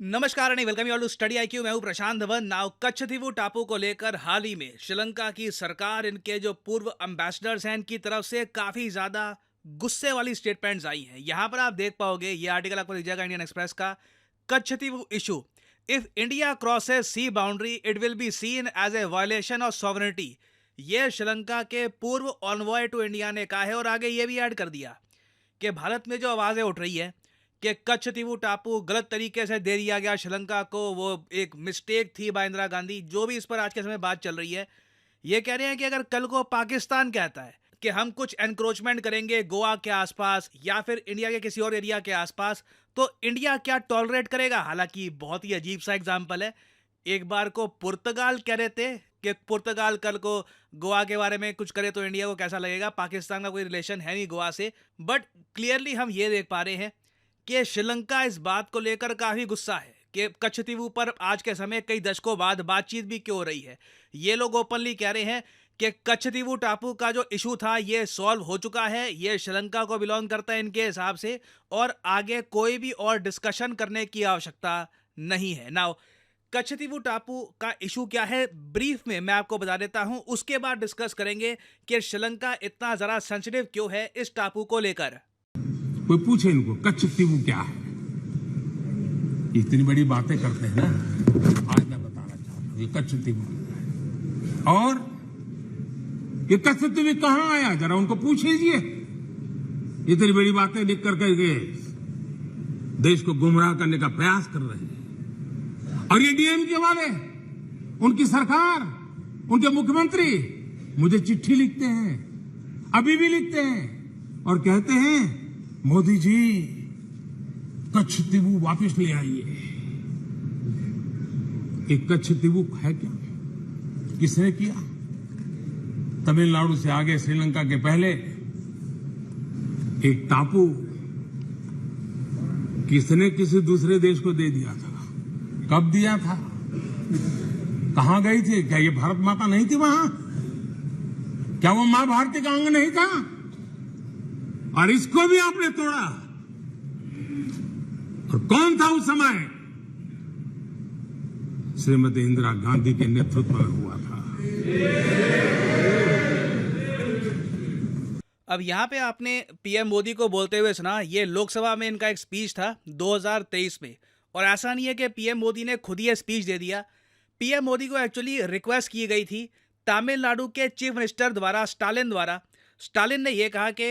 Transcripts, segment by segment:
नमस्कार and welcome you all to study IQ. मैं हूं प्रशांत धवन। नाउ कच्छतीवू टापू को लेकर हाल ही में श्रीलंका की सरकार, इनके जो पूर्व एम्बेसडर्स हैं, इनकी तरफ से काफी ज्यादा गुस्से वाली स्टेटमेंट्स आई हैं। यहां पर आप देख पाओगे, ये आर्टिकल आपको दिख जाएगा इंडियन एक्सप्रेस का। Katchatheevu issue, if India crosses sea boundary it will be seen as a violation of sovereignty. ये श्रीलंका के पूर्व ऑनवॉय टू इंडिया ने कहा है और आगे ये भी ऐड कर दिया कि भारत में जो आवाजें उठ रही है कि कच्छतीवू टापू गलत तरीके से दे दिया गया श्रीलंका को, वो एक मिस्टेक थी बाय इंदिरा गांधी, जो भी इस पर आज के समय बात चल रही है, ये कह रहे हैं कि अगर कल को पाकिस्तान कहता है कि हम कुछ एनक्रोचमेंट करेंगे गोवा के आसपास या फिर इंडिया के किसी और एरिया के आसपास, तो इंडिया क्या टॉलरेट करेगा। हालांकि बहुत ही अजीब सा एग्जाम्पल है। एक बार को पुर्तगाल कह रहे थे कि पुर्तगाल कल को गोवा के बारे में कुछ करे तो इंडिया को कैसा लगेगा। पाकिस्तान का कोई रिलेशन है नहीं गोवा से, बट क्लियरली हम ये देख पा रहे हैं कि श्रीलंका इस बात को लेकर काफी गुस्सा है कि कच्छतीवू पर आज के समय कई दशकों बाद बातचीत भी क्यों हो रही है। ये लोग ओपनली कह रहे हैं कि कच्छतीवू टापू का जो इशू था ये सॉल्व हो चुका है, ये श्रीलंका को बिलोंग करता है इनके हिसाब से, और आगे कोई भी और डिस्कशन करने की आवश्यकता नहीं है। नाउ कच्छतीवू टापू का इशू क्या है, ब्रीफ में मैं आपको बता देता हूं, उसके बाद डिस्कस करेंगे कि श्रीलंका इतना जरा सेंसिटिव क्यों है इस टापू को लेकर। कोई पूछे इनको कच्छतीवू क्या है, इतनी बड़ी बातें करते हैं ना। आज मैं बताना चाहता हूं ये कच्छतीवू क्या है और ये कच्छतीवू कहां आया, जरा उनको पूछ लीजिए। इतनी बड़ी बातें लिख करके देश को गुमराह करने का प्रयास कर रहे हैं। और ये डीएमके वाले, उनकी सरकार, उनके मुख्यमंत्री मुझे चिट्ठी लिखते हैं, अभी भी लिखते हैं और कहते हैं मोदी जी कच्छतीवू वापस ले आइए। एक कच्छतीवू है क्या, किसने किया? तमिलनाडु से आगे श्रीलंका के पहले एक टापू किसने किसी दूसरे देश को दे दिया था? कब दिया था? कहां गई थी? क्या ये भारत माता नहीं थी वहां? क्या वो मां भारती का अंग नहीं था? और इसको भी आपने तोड़ा। और कौन था उस समय? श्रीमती इंदिरा गांधी के नेतृत्व में हुआ था। अब यहाँ पे आपने पीएम मोदी को बोलते हुए सुना, ये लोकसभा में इनका एक स्पीच था 2023 में। और ऐसा नहीं है कि पीएम मोदी ने खुद ही स्पीच दे दिया। पीएम मोदी को एक्चुअली रिक्वेस्ट की गई थी तमिलनाडु के चीफ मिनिस्टर द्वारा, स्टालिन द्वारा। स्टालिन ने यह कहा कि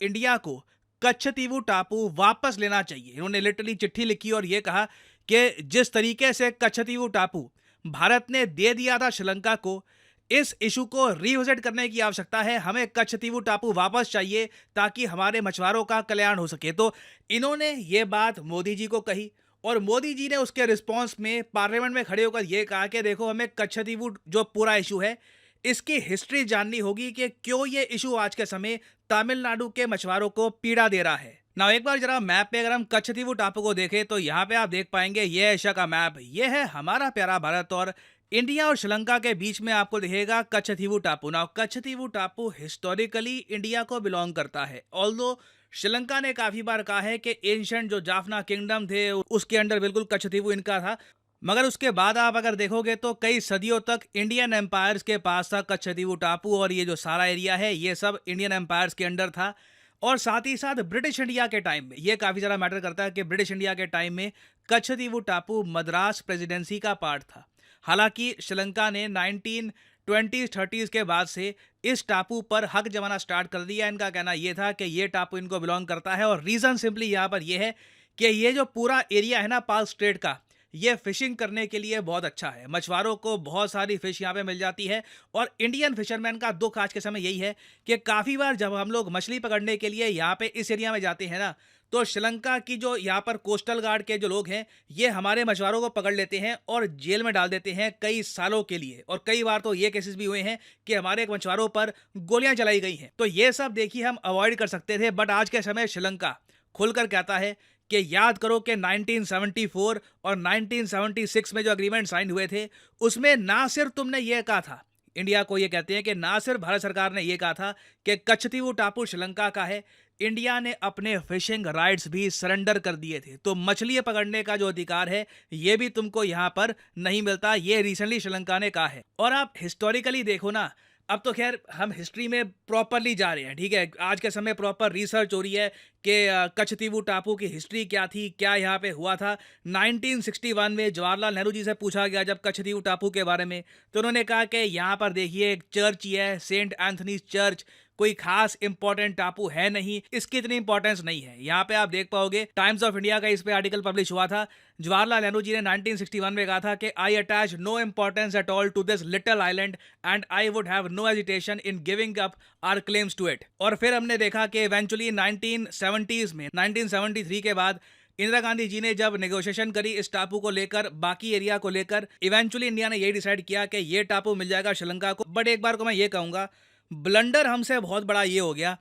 इंडिया को कच्छतीवू टापू वापस लेना चाहिए। इन्होंने लिटरली चिट्ठी लिखी और यह कहा कि जिस तरीके से कच्छतीवू टापू भारत ने दे दिया था श्रीलंका को, इस इशू को रिविजिट करने की आवश्यकता है। हमें कच्छतीवू टापू वापस चाहिए ताकि हमारे मछुआरों का कल्याण हो सके। तो इन्होंने ये बात मोदी जी को कही और मोदी जी ने उसके रिस्पांस में पार्लियामेंट में खड़े होकर यह कहा कि देखो, हमें कच्छतीवू जो पूरा इशू है इसकी हिस्ट्री जाननी होगी कि क्यों ये इशू आज के समय तमिलनाडु के मछुआरों को पीड़ा दे रहा है। ना एक बार जरा मैप पे अगर हम कच्छतीवू टापू को देखें तो यहाँ पे आप देख पाएंगे ये एशिया का मैप, ये है हमारा प्यारा भारत, और इंडिया और श्रीलंका के बीच में आपको दिखेगा कच्छतीवू टापू। ना कच्छतीवू टापू हिस्टोरिकली इंडिया को बिलोंग करता है, ऑल्दो श्रीलंका ने काफी बार कहा है कि एंशिएंट जो जाफना किंगडम थे उसके अंडर बिल्कुल कच्छतीवू इनका था। मगर उसके बाद आप अगर देखोगे तो कई सदियों तक इंडियन एम्पायर्स के पास था कच्छतीवू टापू, और ये जो सारा एरिया है ये सब इंडियन एम्पायर्स के अंडर था। और साथ ही साथ ब्रिटिश इंडिया के टाइम में ये काफ़ी ज़्यादा मैटर करता है कि ब्रिटिश इंडिया के टाइम में कच्छतीवू टापू मद्रास प्रेसिडेंसी का पार्ट था। हालांकि श्रीलंका ने 1920-30s के बाद से इस टापू पर हक जमाना स्टार्ट कर दिया। इनका कहना यह था कि ये टापू इनको बिलोंग करता है, और रीज़न सिंपली यहाँ पर यह है कि ये जो पूरा एरिया है ना पार्क स्ट्रेट का, ये फिशिंग करने के लिए बहुत अच्छा है। मछुआरों को बहुत सारी फिश यहाँ पे मिल जाती है। और इंडियन फिशरमैन का दुख आज के समय यही है कि काफ़ी बार जब हम लोग मछली पकड़ने के लिए यहाँ पे इस एरिया में जाते हैं ना, तो श्रीलंका की जो यहाँ पर कोस्टल गार्ड के जो लोग हैं ये हमारे मछुआरों को पकड़ लेते हैं और जेल में डाल देते हैं कई सालों के लिए। और कई बार तो ये केसेस भी हुए हैं कि हमारे एक मछुआरों पर गोलियां चलाई गई हैं। तो ये सब देखिए हम अवॉइड कर सकते थे, बट आज के समय श्रीलंका खुलकर कहता है कि याद करो कि 1974 और 1976 में जो एग्रीमेंट साइन हुए थे उसमें ना सिर्फ तुमने ये कहा था, इंडिया को ये कहते हैं कि ना सिर्फ भारत सरकार ने ये कहा था कि कच्छतीवू टापू श्रीलंका का है, इंडिया ने अपने फिशिंग राइट्स भी सरेंडर कर दिए थे। तो मछली पकड़ने का जो अधिकार है ये भी तुमको यहाँ पर नहीं मिलता, ये रिसेंटली श्रीलंका ने कहा है। और आप हिस्टोरिकली देखो ना, अब तो खैर हम हिस्ट्री में प्रॉपरली जा रहे हैं, ठीक है, आज के समय प्रॉपर रिसर्च हो रही है कि कच्छतीवू टापू की हिस्ट्री क्या थी, क्या यहाँ पे हुआ था। 1961 में जवाहरलाल नेहरू जी से पूछा गया जब कच्छतीवू टापू के बारे में, तो उन्होंने कहा कि यहाँ पर देखिए एक चर्च ही है, सेंट एंथनीज चर्च, कोई खास इंपॉर्टेंट टापू है नहीं, इसकी इतनी इंपॉर्टेंस नहीं है। यहाँ पे आप देख पाओगे टाइम्स ऑफ इंडिया का इस पे आर्टिकल पब्लिश हुआ था। जवाहरलाल नेहरू जी ने 1961 में कहा था कि I attach no importance at all to this little island and I would have no hesitation in giving up our claims to it. और फिर हमने देखा कि इवेंचुअली 1970s में 1973 के बाद इंदिरा गांधी जी ने जब नेगोशिएशन करी इस टापू को लेकर, बाकी एरिया को लेकर, इवेंचुअली इंडिया ने यही डिसाइड किया कि ये टापू मिल जाएगा श्रीलंका को। बट एक बार को मैं ये कहूँगा, ब्लंडर हमसे बहुत बड़ा ये हो गया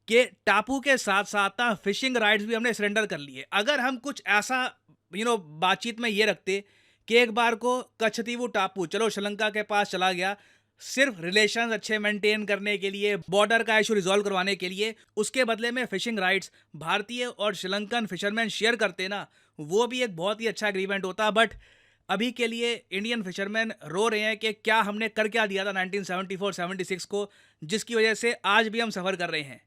कि टापू के साथ साथ ना फिशिंग राइट्स भी हमने सरेंडर कर लिए। अगर हम कुछ ऐसा बातचीत में ये रखते कि एक बार को कच्छतीवू टापू चलो श्रीलंका के पास चला गया, सिर्फ रिलेशंस अच्छे मेंटेन करने के लिए, बॉर्डर का इशू रिजॉल्व करवाने के लिए, उसके बदले में फिशिंग राइट्स भारतीय और श्रीलंकन फिशरमैन शेयर करते ना, वो भी एक बहुत ही अच्छा एग्रीमेंट होता। बट अभी के लिए इंडियन फिशरमैन रो रहे हैं कि क्या हमने कर क्या दिया था 1974-76 को, जिसकी वजह से आज भी हम सफ़र कर रहे हैं।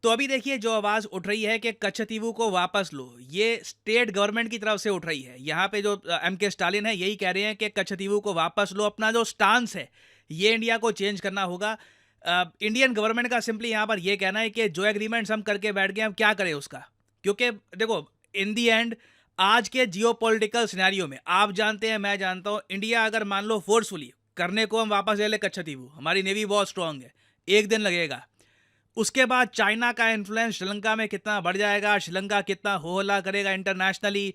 तो अभी देखिए जो आवाज़ उठ रही है कि कच्छतीवू को वापस लो, ये स्टेट गवर्नमेंट की तरफ से उठ रही है। यहाँ पे जो एम.के. स्टालिन है यही कह रहे हैं कि कच्छतीवू को वापस लो, अपना जो स्टांस है ये इंडिया को चेंज करना होगा। इंडियन गवर्नमेंट का सिंपली यहाँ पर ये कहना है कि जो एग्रीमेंट्स हम करके बैठ गए हम क्या करें उसका, क्योंकि देखो इन दी एंड आज के जियोपॉलिटिकल सिनेरियो में आप जानते हैं, मैं जानता हूँ, इंडिया अगर मान लो फोर्सफुली करने को हम वापस ले ले कच्छतीवू, हमारी नेवी बहुत स्ट्रांग है, एक दिन लगेगा। उसके बाद चाइना का इन्फ्लुएंस श्रीलंका में कितना बढ़ जाएगा, श्रीलंका कितना हो हल्ला करेगा इंटरनेशनली।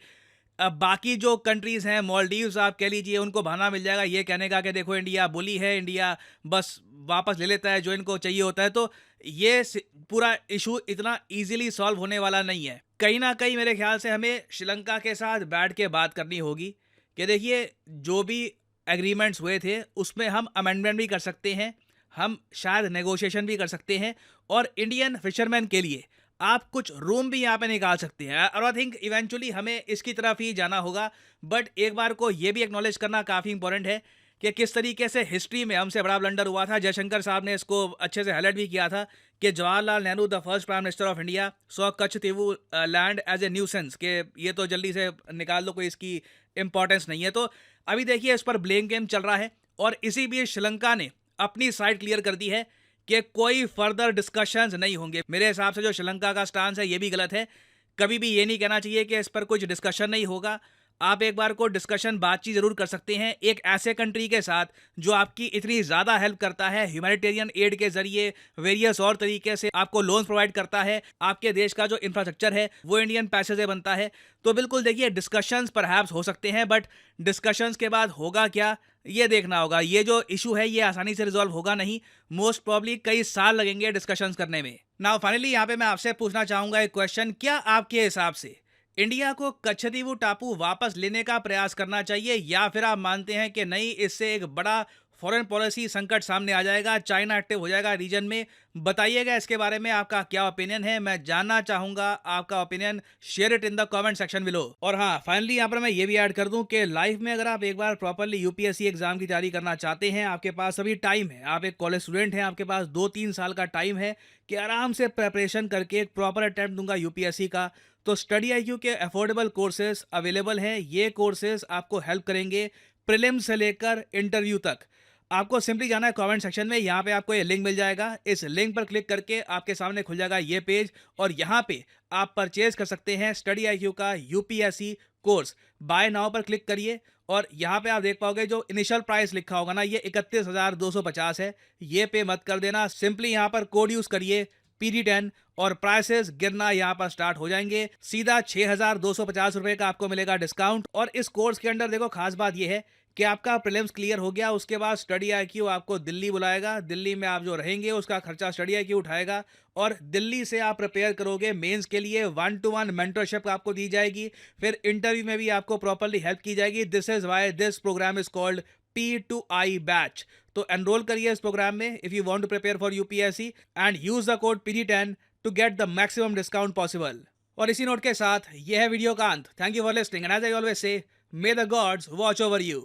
अब बाकी जो कंट्रीज़ हैं, मालदीव्स आप कह लीजिए, उनको बहाना मिल जाएगा ये कहने का कि देखो इंडिया बुली है, इंडिया बस वापस ले लेता है जो इनको चाहिए होता है। तो ये पूरा इशू इतना इजीली सॉल्व होने वाला नहीं है। कहीं ना कहीं मेरे ख्याल से हमें श्रीलंका के साथ बैठ के बात करनी होगी कि देखिए जो भी एग्रीमेंट्स हुए थे उसमें हम अमेंडमेंट भी कर सकते हैं, हम शायद नेगोशिएशन भी कर सकते हैं, और इंडियन फिशरमैन के लिए आप कुछ रूम भी यहाँ पे निकाल सकते हैं। और आई थिंक इवेंचुअली हमें इसकी तरफ ही जाना होगा। बट एक बार को ये भी एक्नॉलेज करना काफ़ी इंपॉर्टेंट है कि किस तरीके से हिस्ट्री में हमसे बड़ा ब्लंडर हुआ था। जयशंकर साहब ने इसको अच्छे से हाईलाइट भी किया था कि Jawaharlal Nehru the first prime minister of India saw Katchatheevu land as a nuisance, कि ये तो जल्दी से निकाल लो, कोई इसकी इंपॉर्टेंस नहीं है। तो अभी देखिए इस पर ब्लेम गेम चल रहा है, और इसी बीच श्रीलंका ने अपनी साइड क्लियर कर दी है कि कोई फर्दर डिस्कशंस नहीं होंगे। मेरे हिसाब से जो श्रीलंका का स्टांस है ये भी गलत है। कभी भी ये नहीं कहना चाहिए कि इस पर कुछ डिस्कशन नहीं होगा। आप एक बार को डिस्कशन बातचीत जरूर कर सकते हैं एक ऐसे कंट्री के साथ जो आपकी इतनी ज़्यादा हेल्प करता है, ह्यूमैनिटेरियन एड के जरिए, वेरियस और तरीके से आपको लोन प्रोवाइड करता है, आपके देश का जो इंफ्रास्ट्रक्चर है वो इंडियन पैसे से बनता है। तो बिल्कुल देखिए डिस्कशंस परहैप्स हो सकते हैं, बट डिस्कशंस के बाद होगा क्या ये देखना होगा। ये जो इशू है ये आसानी से रिजॉल्व होगा नहीं, मोस्ट प्रॉब्ली कई साल लगेंगे डिस्कशंस करने में। नाउ फाइनली यहाँ पे मैं आपसे पूछना चाहूँगा एक क्वेश्चन, क्या आपके हिसाब से इंडिया को कच्छतीवू टापू वापस लेने का प्रयास करना चाहिए, या फिर आप मानते हैं कि नहीं, इससे एक बड़ा फॉरेन पॉलिसी संकट सामने आ जाएगा, चाइना एक्टिव हो जाएगा रीजन में? बताइएगा इसके बारे में आपका क्या ओपिनियन है, मैं जानना चाहूँगा आपका opinion. Share it in the comment section below. और हाँ, फाइनली यहाँ पर मैं ये भी ऐड कर दूँ कि लाइफ में अगर आप एक बार प्रॉपरली यूपीएससी एग्जाम की तैयारी करना चाहते हैं, आपके पास अभी टाइम है, आप एक कॉलेज स्टूडेंट हैं, आपके पास 2-3 साल का टाइम है कि आराम से प्रेपरेशन करके एक प्रॉपर अटैम्प्ट दूंगा यूपीएससी का, तो स्टडी IQ के अफोर्डेबल कोर्सेज अवेलेबल हैं। ये कोर्सेज आपको हेल्प करेंगे प्रीलिम्स से लेकर इंटरव्यू तक। आपको सिंपली जाना है कमेंट सेक्शन में, यहाँ पे आपको ये लिंक मिल जाएगा, इस लिंक पर क्लिक करके आपके सामने खुल जाएगा ये पेज, और यहाँ पे आप परचेज कर सकते हैं स्टडी IQ का यूपीएससी कोर्स। बाय नाउ पर क्लिक करिए, और यहाँ पे आप देख पाओगे जो इनिशियल प्राइस लिखा होगा ना, ये 31,250 है, ये पे मत कर देना। सिंपली यहाँ पर कोड यूज करिए PD10 और प्राइसेस गिरना यहाँ पर स्टार्ट हो जाएंगे। सीधा 6,250 रुपए का आपको मिलेगा डिस्काउंट। और इस कोर्स के अंदर देखो खास बात यह है कि आपका प्रीलिम्स क्लियर हो गया, उसके बाद स्टडी IQ आपको दिल्ली बुलाएगा, दिल्ली में आप जो रहेंगे उसका खर्चा स्टडी IQ उठाएगा, और दिल्ली से आप प्रिपेयर करोगे मेंस के लिए। 1-to-1 मेंटरशिप आपको दी जाएगी, फिर इंटरव्यू में भी आपको प्रॉपर्ली हेल्प की जाएगी। This is why this program is called P2I batch. तो एनरोल करिए इस प्रोग्राम में if you want to prepare for UPSC and use the code PD10 to get the maximum discount possible. और इसी note के साथ यह है वीडियो का अंत। Thank you for listening and as I always say, may the gods watch over you.